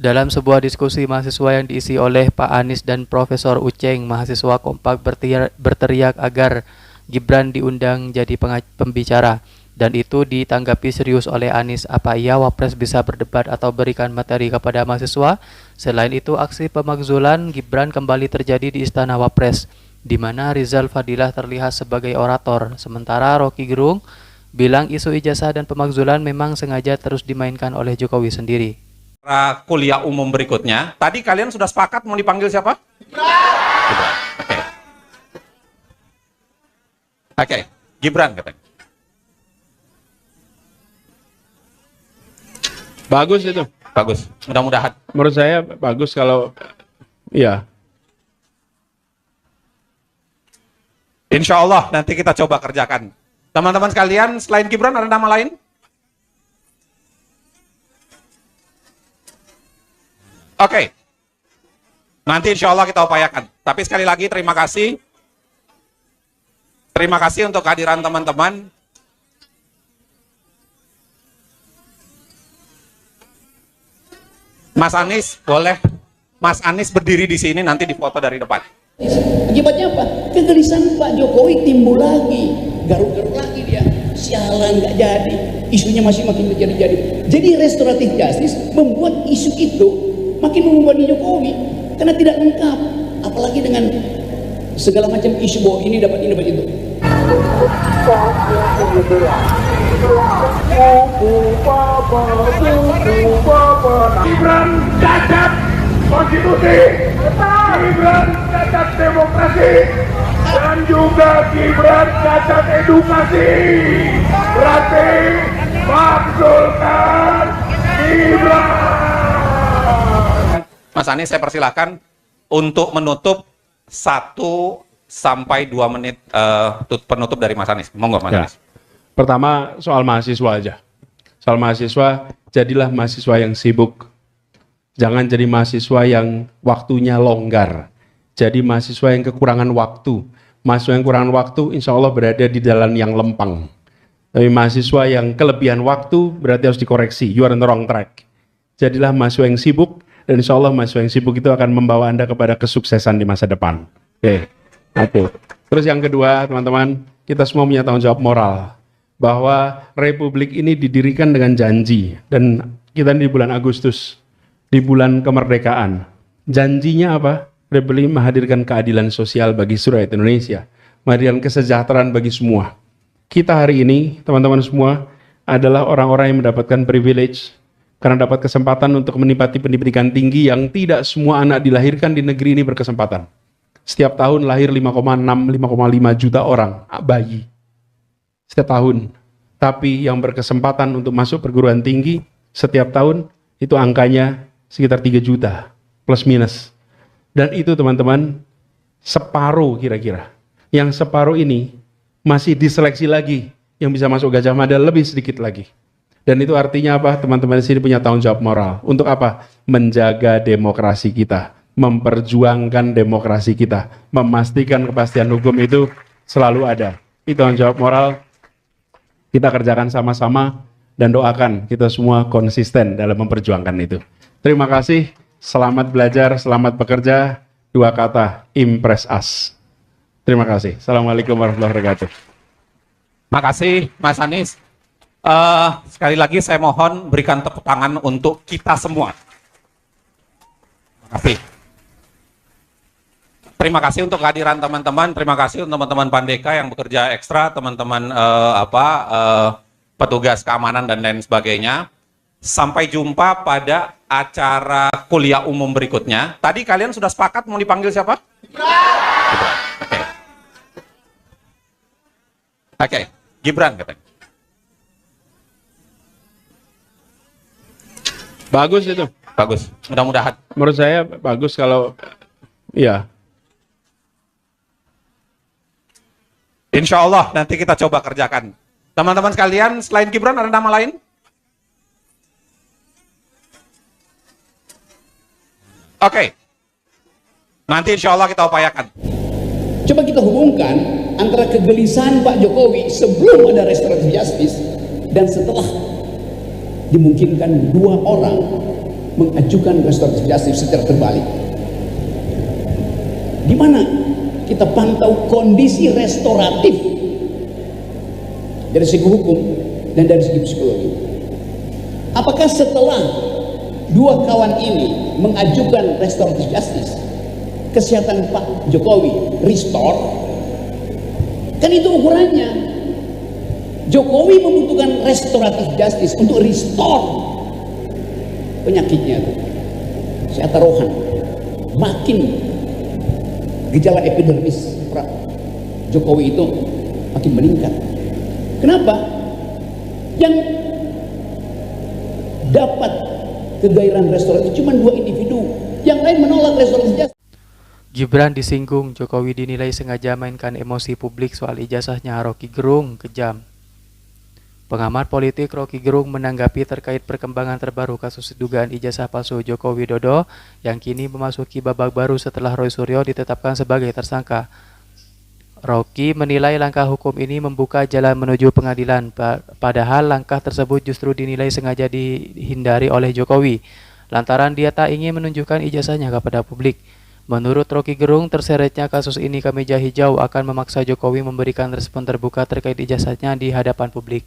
Dalam sebuah diskusi mahasiswa yang diisi oleh Pak Anies dan Profesor Uceng, mahasiswa kompak berteriak agar Gibran diundang jadi pembicara. Dan itu ditanggapi serius oleh Anies. Apa iya Wapres bisa berdebat atau berikan materi kepada mahasiswa? Selain itu, aksi pemakzulan Gibran kembali terjadi di Istana Wapres, di mana Rizal Fadilah terlihat sebagai orator. Sementara Rocky Gerung bilang isu ijazah dan pemakzulan memang sengaja terus dimainkan oleh Jokowi sendiri. Kuliah umum berikutnya, tadi kalian sudah sepakat mau dipanggil siapa? Gibran. Oke, Gibran katanya. Bagus itu. Bagus, mudah-mudahan. Menurut saya bagus kalau ya. Insya Allah nanti kita coba kerjakan. Teman-teman sekalian, selain Gibran ada nama lain? Oke. Nanti insya Allah kita upayakan. Tapi sekali lagi terima kasih. Terima kasih untuk kehadiran teman-teman. Mas Anies, boleh Mas Anies berdiri di sini nanti difoto dari depan. Akibatnya apa? Kegelisahan Pak Jokowi timbul lagi, garuk-garuk lagi dia. Sialan nggak jadi, isunya masih makin menjadi-jadi. Jadi restoratif justice membuat isu itu makin membebani Jokowi karena tidak lengkap, apalagi dengan segala macam isu bahwa ini dapat itu. Gibran cacat konstitusi, Gibran cacat demokrasi, dan juga Gibran cacat edukasi. Berarti maksudkan Gibran. Mas Anies, saya persilahkan untuk menutup 1 sampai 2 menit penutup dari Mas Anies. Monggo Mas Anies. Pertama soal mahasiswa aja. Soal mahasiswa, jadilah mahasiswa yang sibuk. Jangan jadi mahasiswa yang waktunya longgar. Jadi mahasiswa yang kekurangan waktu. Mahasiswa yang kekurangan waktu insya Allah berada di jalan yang lempang. Tapi mahasiswa yang kelebihan waktu berarti harus dikoreksi. You are on the wrong track. Jadilah mahasiswa yang sibuk. Dan insya Allah mahasiswa yang sibuk itu akan membawa Anda kepada kesuksesan di masa depan. Oke. Terus yang kedua, teman-teman, kita semua punya tanggung jawab moral. Bahwa Republik ini didirikan dengan janji. Dan kita di bulan Agustus, di bulan kemerdekaan. Janjinya apa? Republik menghadirkan keadilan sosial bagi seluruh rakyat Indonesia. Menghadirkan kesejahteraan bagi semua. Kita hari ini, teman-teman semua, adalah orang-orang yang mendapatkan privilege karena dapat kesempatan untuk menikmati pendidikan tinggi yang tidak semua anak dilahirkan di negeri ini berkesempatan. Setiap tahun lahir 5,6-5,5 juta orang, bayi. Setiap tahun. Tapi yang berkesempatan untuk masuk perguruan tinggi, setiap tahun, itu angkanya sekitar 3 juta, plus minus. Dan itu teman-teman, separuh kira-kira. Yang separuh ini, masih diseleksi lagi, yang bisa masuk Gajah Mada lebih sedikit lagi. Dan itu artinya apa? Teman-teman di sini punya tanggung jawab moral. Untuk apa? Menjaga demokrasi kita, memperjuangkan demokrasi kita, memastikan kepastian hukum itu selalu ada. Itu tanggung jawab moral. Kita kerjakan sama-sama dan doakan kita semua konsisten dalam memperjuangkan itu. Terima kasih, selamat belajar, selamat bekerja. 2 kata, impress us. Terima kasih. Assalamualaikum warahmatullahi wabarakatuh. Makasih Mas Anies. Sekali lagi saya mohon berikan tepuk tangan untuk kita semua. Makasih. Terima kasih untuk kehadiran teman-teman. Terima kasih untuk teman-teman Pandeka yang bekerja ekstra, teman-teman petugas keamanan dan lain sebagainya. Sampai jumpa pada acara kuliah umum berikutnya. Tadi kalian sudah sepakat mau dipanggil siapa? Gibran. Oke. Gibran katanya. Bagus itu. Bagus, mudah-mudahan. Menurut saya bagus kalau ya. Insya Allah nanti kita coba kerjakan. Teman-teman sekalian, selain Gibran ada nama lain? Oke. Nanti insya Allah kita upayakan. Coba kita hubungkan antara kegelisahan Pak Jokowi sebelum ada restoratif justice dan setelah dimungkinkan 2 orang mengajukan restoratif justice secara terbalik. Di mana kita pantau kondisi restoratif dari segi hukum dan dari segi psikologi. Apakah setelah dua kawan ini mengajukan restoratif justice, kesehatan Pak Jokowi restore? Kan itu ukurannya. Jokowi membutuhkan restoratif justice untuk restore penyakitnya itu, kesehatan rohani. Makin gejala epidermis Pak Jokowi itu makin meningkat. Kenapa? Yang dapat kegairahan restoratif cuma 2 individu, yang lain menolak restoratif justice. Gibran disinggung, Jokowi dinilai sengaja mainkan emosi publik soal ijazahnya. Rocky Gerung kejam. Pengamat politik Rocky Gerung menanggapi terkait perkembangan terbaru kasus dugaan ijazah palsu Joko Widodo yang kini memasuki babak baru setelah Roy Suryo ditetapkan sebagai tersangka. Rocky menilai langkah hukum ini membuka jalan menuju pengadilan, padahal langkah tersebut justru dinilai sengaja dihindari oleh Jokowi, lantaran dia tak ingin menunjukkan ijazahnya kepada publik. Menurut Rocky Gerung, terseretnya kasus ini ke meja hijau akan memaksa Jokowi memberikan respon terbuka terkait ijazahnya di hadapan publik.